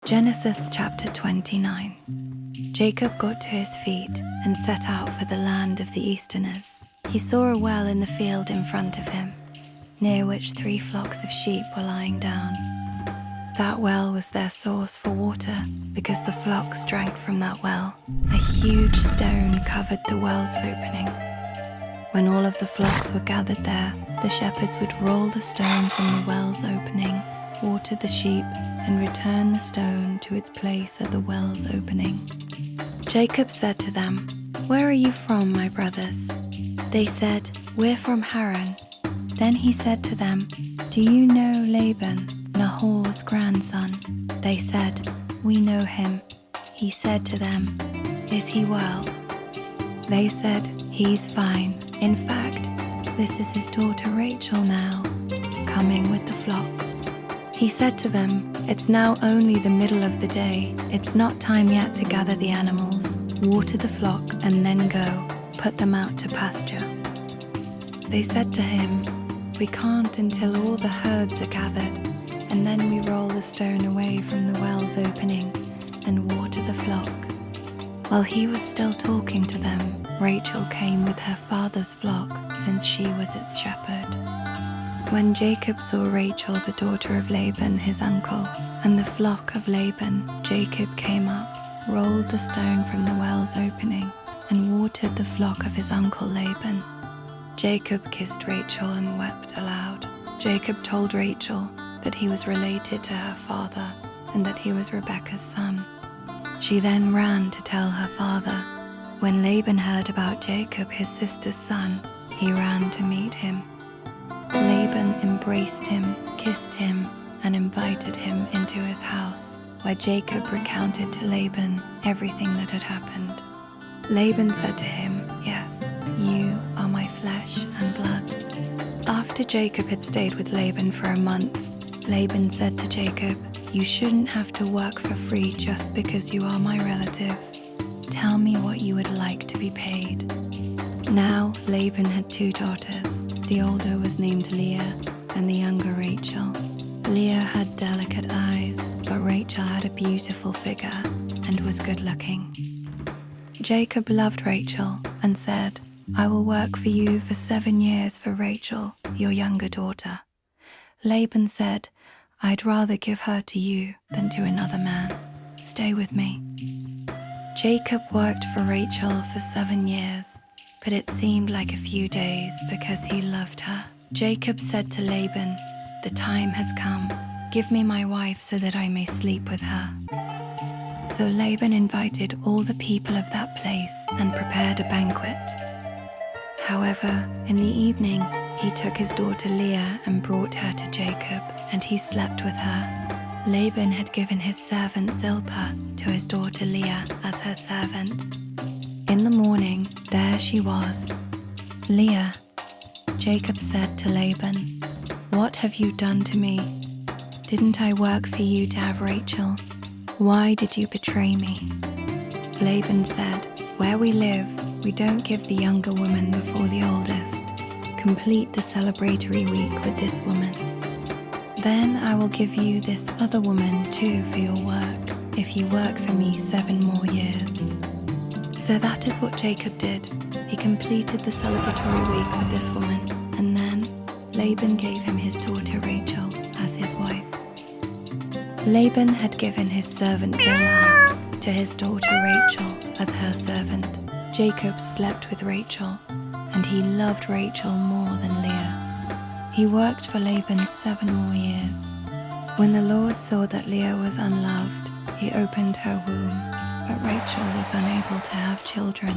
Genesis chapter 29. Jacob got to his feet and set out for the land of the Easterners. He saw a well in the field in front of him, near which 3 flocks of sheep were lying down. That well was their source for water, because the flocks drank from that well. A huge stone covered the well's opening. When all of the flocks were gathered there, the shepherds would roll the stone from the well's opening, water the sheep, and return the stone to its place at the well's opening. Jacob said to them, "Where are you from, my brothers?" They said, "We're from Haran." Then he said to them, "Do you know Laban, Nahor's grandson?" They said, "We know him." He said to them, "Is he well?" They said, "He's fine. In fact, this is his daughter Rachel now, coming with the flock." He said to them, "It's now only the middle of the day. It's not time yet to gather the animals, water the flock, and then go, put them out to pasture." They said to him, "We can't until all the herds are gathered, and then we roll the stone away from the well's opening and water the flock." While he was still talking to them, Rachel came with her father's flock, since she was its shepherd. When Jacob saw Rachel, the daughter of Laban, his uncle, and the flock of Laban, Jacob came up, rolled the stone from the well's opening, and watered the flock of his uncle Laban. Jacob kissed Rachel and wept aloud. Jacob told Rachel that he was related to her father and that he was Rebekah's son. She then ran to tell her father. When Laban heard about Jacob, his sister's son, he ran to meet him. Laban embraced him, kissed him, and invited him into his house, where Jacob recounted to Laban everything that had happened. Laban said to him, "Yes, you are my flesh and blood." After Jacob had stayed with Laban for a month, Laban said to Jacob, "You shouldn't have to work for free just because you are my relative. Tell me what you would like to be paid." Now Laban had 2 daughters. The older was named Leah, and the younger Rachel. Leah had delicate eyes, but Rachel had a beautiful figure and was good-looking. Jacob loved Rachel and said, "I will work for you for 7 years for Rachel, your younger daughter." Laban said, "I'd rather give her to you than to another man. Stay with me." Jacob worked for Rachel for 7 years, but it seemed like a few days because he loved her. Jacob said to Laban, "The time has come. Give me my wife so that I may sleep with her." So Laban invited all the people of that place and prepared a banquet. However, in the evening, he took his daughter Leah and brought her to Jacob, and he slept with her. Laban had given his servant Zilpah to his daughter Leah as her servant. In the morning, there she was, Leah. Jacob said to Laban, "What have you done to me? Didn't I work for you to have Rachel? Why did you betray me?" Laban said, "Where we live, we don't give the younger woman before the oldest. Complete the celebratory week with this woman. Then I will give you this other woman too for your work, if you work for me 7 more years." So that is what Jacob did. He completed the celebratory week with this woman, and then Laban gave him his daughter Rachel as his wife. Laban had given his servant Bilhah to his daughter Rachel as her servant. Jacob slept with Rachel, and he loved Rachel more than Leah. He worked for Laban 7 more years. When the Lord saw that Leah was unloved, he opened her womb, but Rachel was unable to have children.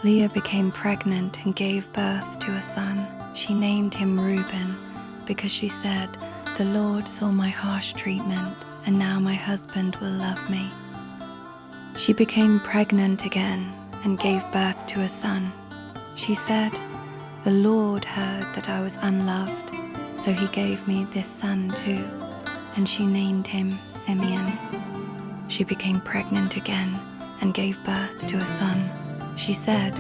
Leah became pregnant and gave birth to a son. She named him Reuben, because she said, "The Lord saw my harsh treatment, and now my husband will love me." She became pregnant again and gave birth to a son. She said, "The Lord heard that I was unloved, so he gave me this son too," and she named him Simeon. She became pregnant again and gave birth to a son. She said,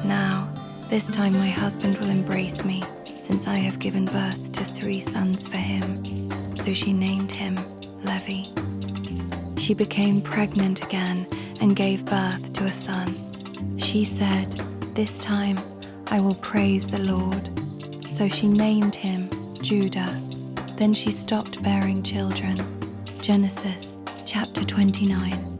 "Now, this time my husband will embrace me, since I have given birth to 3 sons for him." So she named him Levi. she became pregnant again and gave birth to a son. She said, "This time I will praise the Lord." So she named him Judah. Then she stopped bearing children. Genesis chapter 29.